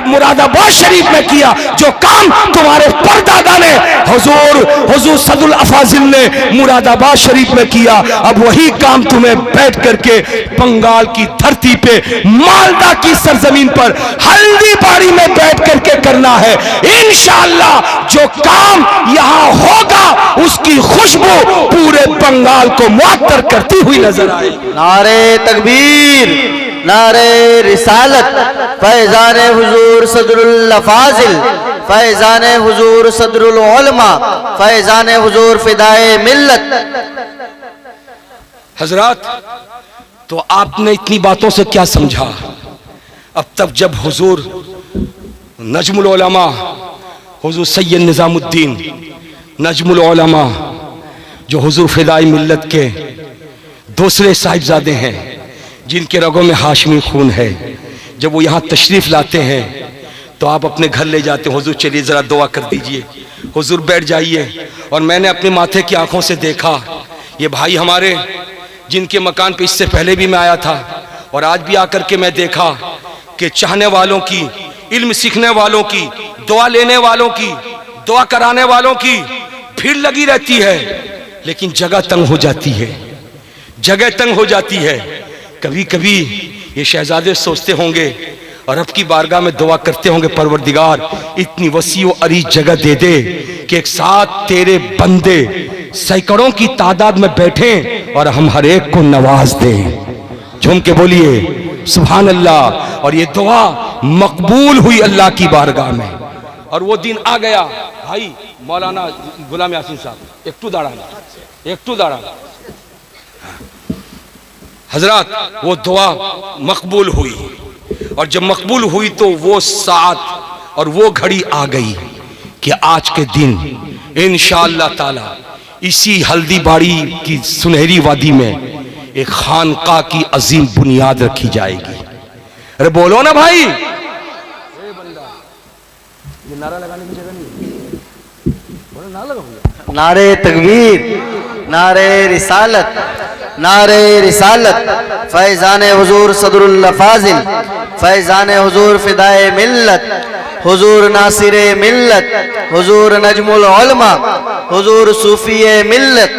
Speaker 1: मुरादाबाद शरीफ में किया, जो काम तुम्हारे परदादा ने हुजूर सदरुल अफाजिल ने मुरादाबाद शरीफ में किया, अब वही काम तुम्हें बैठ करके बंगाल की धरती पे मालदा की सरजमीन पर हल्दी बाड़ी में बैठ करके करना है। इंशाअल्लाह जो काम यहाँ होगा उसकी खुशबू पूरे बंगाल को मुअत्तर करती हुई नजर आए।
Speaker 2: नारे तकबीर, नारे रिसालत, फैजान हुजूर सदरुल अफाजिल, फैजान हुजूर सदरुल उलमा, फैजान हुजूर फिदाए मिल्लत।
Speaker 1: हजरात, तो आपने इतनी बातों से क्या समझा? अब तक जब हुजूर नजमुल उलमा, हुजूर सैयद निजामुद्दीन नजमुल उलमा, जो हुजूर फिदाई मिल्लत के दूसरे साहिबजादे हैं जिनके रगों में हाशमी खून है। जब वो यहाँ तशरीफ लाते हैं तो आप अपने घर ले जाते हैं, हुजूर चलिए ज़रा दुआ कर दीजिए, हुजूर बैठ जाइए। और मैंने अपने माथे की आंखों से देखा, ये भाई हमारे जिनके मकान पे इससे पहले भी मैं आया था और आज भी आकर के मैं देखा कि चाहने वालों की, इल्म सीखने वालों की, दुआ लेने वालों की, दुआ कराने वालों की भीड़ लगी रहती है, लेकिन जगह तंग हो जाती है, जगह तंग हो जाती है। कभी कभी ये शहजादे सोचते होंगे और रब की बारगाह में दुआ करते होंगे, परवरदिगार इतनी वसी व अरीज जगह दे दे कि एक साथ तेरे बंदे सैकड़ों की तादाद में बैठे और हम हर एक को नवाज दें। झूम के बोलिए सुभान अल्लाह। और ये दुआ मकबूल हुई अल्लाह की बारगाह में। और वो दिन आ गया भाई, मौलाना गुलाम यासीन साहब एकटू दाड़ा हजरत, वो दुआ मकबूल हुई। और जब मकबूल हुई तो वो साथ और वो घड़ी आ गई कि आज के दिन इंशाअल्लाह ताला इसी हल्दीबाड़ी की सुनहरी वादी में एक खानका की अजीम बुनियाद रखी जाएगी। अरे बोलो ना भाई, ये नारा लगाने की जगह नहीं, बोलो ना लगाओ।
Speaker 2: नारे तकबीर, नारे रिसालत, नारे रिसालत, फैजान हुजूर सदरुल फाजिल, फैजान हुजूर फिदाए मिल्लत, हुजूर नासिरे मिल्लत, हुजूर नजमुल उलमा, हुजूर सूफिए मिल्लत,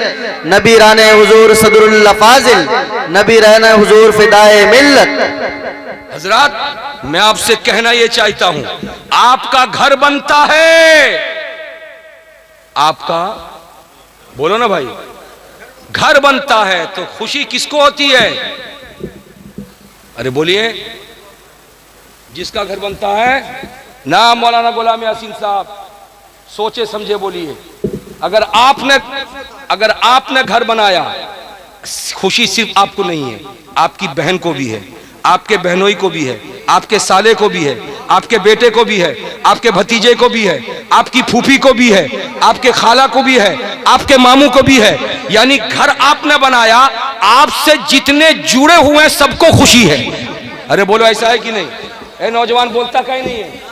Speaker 2: नबी राने हुजूर सदरुल फाजिल, नबी राने हुजूर फिदाए मिल्लत।
Speaker 1: हजरत, मैं आपसे कहना यह चाहता हूं, आपका घर बनता है, आपका बोलो ना भाई, घर बनता है तो खुशी किसको होती है? अरे बोलिए, जिसका घर बनता है ना। मौलाना गुलाम यासीन साहब सोचे समझे बोलिए, अगर आपने घर बनाया, खुशी सिर्फ आपको नहीं है, आपकी बहन को भी है, आपके बहनोई को भी है, आपके साले को भी है, आपके बेटे को भी है, आपके भतीजे को भी है, आपकी फूफी को भी है, आपके खाला को भी है, आपके मामू को भी है। यानी घर आपने बनाया, आपसे जितने जुड़े हुए हैं सबको खुशी है। अरे बोलो, ऐसा है कि नहीं? ए नौजवान बोलता कहीं नहीं है,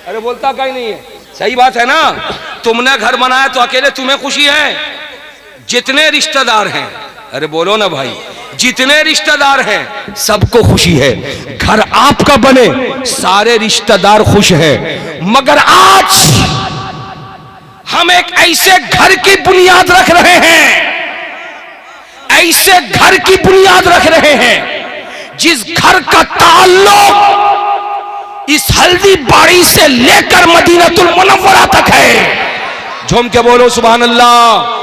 Speaker 1: अरे बोलता कहीं नहीं है, सही बात है ना? तुमने घर बनाया तो अकेले तुम्हें खुशी है? जितने रिश्तेदार हैं, अरे बोलो ना भाई, जितने रिश्तेदार हैं सबको खुशी है। घर आपका बने, सारे रिश्तेदार खुश हैं। मगर आज हम एक ऐसे घर की बुनियाद रख रहे हैं, ऐसे घर की बुनियाद रख रहे हैं जिस घर का ताल्लुक इस हल्दी बाड़ी से लेकर मदीनतुल मुनव्वरा तक है। झूम के बोलो सुभान अल्लाह।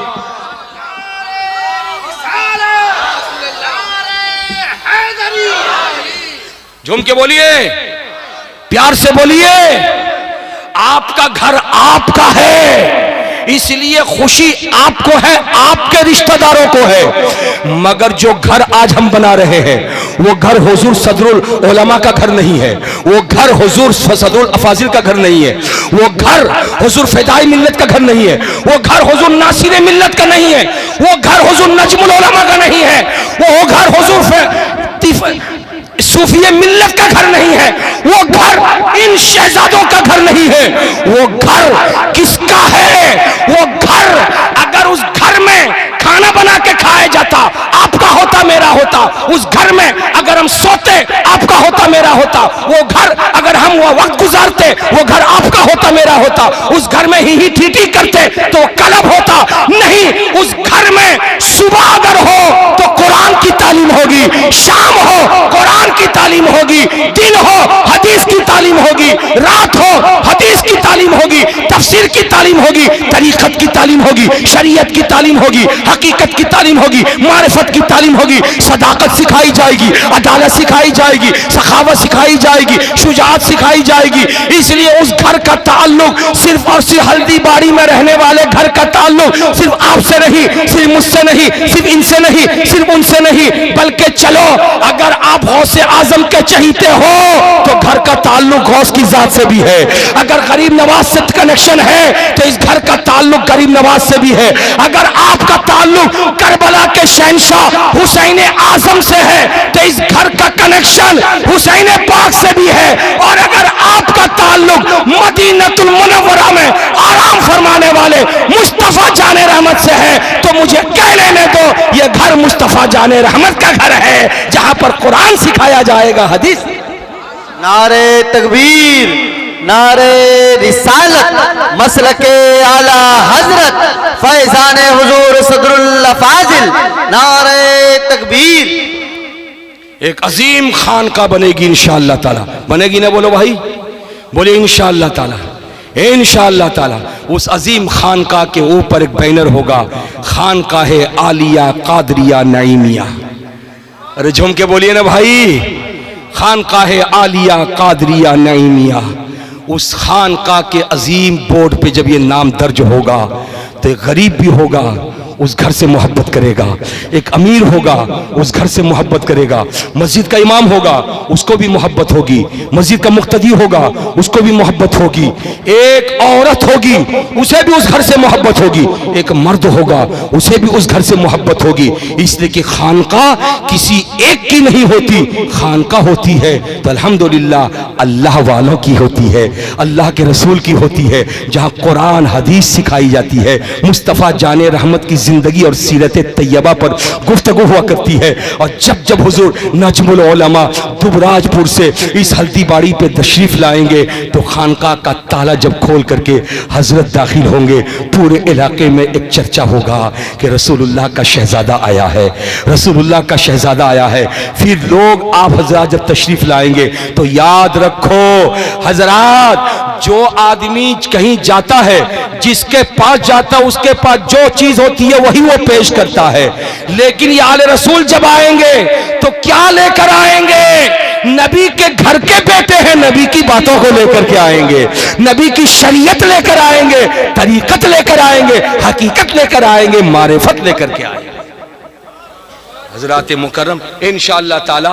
Speaker 1: झूम के बोलिए, प्यार से बोलिए, आपका घर आपका है, इसलिए खुशी आपको है, आपके रिश्तेदारों को है। मगर जो घर आज हम बना रहे हैं वो घर हुजूर सदरुल उलमा का घर नहीं है, वो घर हुजूर सदरुल अफाजिल का घर नहीं है, वो घर हुजूर फिदाई मिल्लत का घर नहीं है, वो घर हुजूर नासिरे मिल्लत का नहीं है, वो घर हुजूर नजमुल उलमा का नहीं है, वो घर हुजूर सूफिये मिल्लत का घर नहीं है, वो घर इन शहजादों का घर नहीं है। वो घर किसका है? वो घर, अगर उस घर में खाना बना के खाया जाता, आपका होता मेरा होता। उस घर में अगर हम सोते, आपका होता मेरा होता। वो घर अगर हम वो वक्त गुजारते, वो घर आपका होता मेरा होता। उस घर में ही ठीठी करते तो कलब होता नहीं। उस घर में सुबह अगर हो तो कुरान की तालीम होगी, शाम हो कुरान की तालीम होगी, दिन हो हदीस की तालीम होगी, रात हो हदीस की तालीम होगी, तफसीर की तालीम होगी, तरीक़त की तालीम होगी, शरीयत की तालीम होगी, हकीकत की तालीम होगी, मारिफत की तालीम होगी, सदाकत सिखाई जाएगी, अदालत सिखाई जाएगी, सखावत सिखाई जाएगी, शुजाअत सिखाई जाएगी। इसलिए उस घर का ताल्लुक सिर्फ और सिर्फ हल्दी बाड़ी में रहने वाले घर का ताल्लुक सिर्फ आपसे नहीं, सिर्फ मुझसे नहीं, सिर्फ इनसे नहीं, सिर्फ उनसे नहीं, बल्कि चलो अगर आप गौसे आजम के चहीते हो तो घर का ताल्लुक गौस की जात से भी है। अगर गरीब नवाज से कनेक्शन कनेक्शन है तो इस घर का ताल्लुक गरीब नवाज से भी है। अगर आपका ताल्लुक करबला के शहंशाह हुसैन आजम से है तो इस घर का कनेक्शन हुसैन पाक से भी है। और अगर आपका ताल्लुक मदीनतुल मुनव्वरा में आराम फरमाने वाले मुस्तफा जाने रहमत से है तो मुझे कह लेने दो, ये घर मुस्तफा जाने रहमत का घर है जहां पर कुरान सिखाया जाएगा, हदीस।
Speaker 2: नारे तकबीर, नारे रिसालत, मसलके आला हजरत फैजान हुजूर सदरुल फाजिल, नारे तकबीर।
Speaker 1: एक अजीम खानका बनेगी इंशाअल्लाह ताला। बनेगी ना? बोलो भाई, बोले इंशाअल्लाह ताला, इंशाअल्लाह ताला। उस अजीम खानका के ऊपर एक बैनर होगा, खानकाह आलिया कादरिया नईमिया। अरे झूम के बोलिए ना भाई, खानकाह आलिया कादरिया नईमिया। उस खानका के अजीम बोर्ड पे जब ये नाम दर्ज होगा तो एक गरीब भी होगा, उस घर से मोहब्बत करेगा। एक अमीर होगा, उस घर से मोहब्बत करेगा। मस्जिद का इमाम होगा, उसको भी मोहब्बत होगी। मस्जिद का मुक्तदी होगा, उसको भी मोहब्बत होगी। एक औरत होगी, उसे भी उस घर से मोहब्बत होगी। एक मर्द होगा, उसे भी उस घर से मोहब्बत होगी। इसलिए कि खानका किसी एक की नहीं होती, खानका होती है तो अल्हम्दुलिल्लाह अल्लाह वालों की होती है, अल्लाह के रसूल की होती है, जहाँ कुरान हदीस सिखाई जाती है। मुस्तफ़ा जाने रहमत की जिंदगी और सीरत तैयबा पर गुफ्तगू हुआ करती है। और जब जब हुजूर नजमुल उलमा दुबराजपुर से इस हल्दीबाड़ी पे तशरीफ लाएंगे तो खानका का ताला जब खोल करके हजरत दाखिल होंगे, पूरे इलाके में एक चर्चा होगा कि रसूलुल्लाह का शहजादा आया है, रसूलुल्लाह का शहजादा आया है। फिर लोग आप हजरात जब तशरीफ लाएंगे तो याद रखो हजरात, जो आदमी कहीं जाता है, जिसके पास जाता है उसके पास जो चीज होती है वही वो पेश करता है। लेकिन ये आले रसूल जब आएंगे तो क्या लेकर आएंगे? नबी के घर के बेटे हैं, नबी की बातों को लेकर के आएंगे, नबी की शरीयत लेकर आएंगे, तरीकत लेकर आएंगे, हकीकत लेकर आएंगे, मारिफत लेकर के आएंगे। हजरात मुकर्रम इंशाअल्लाह ताला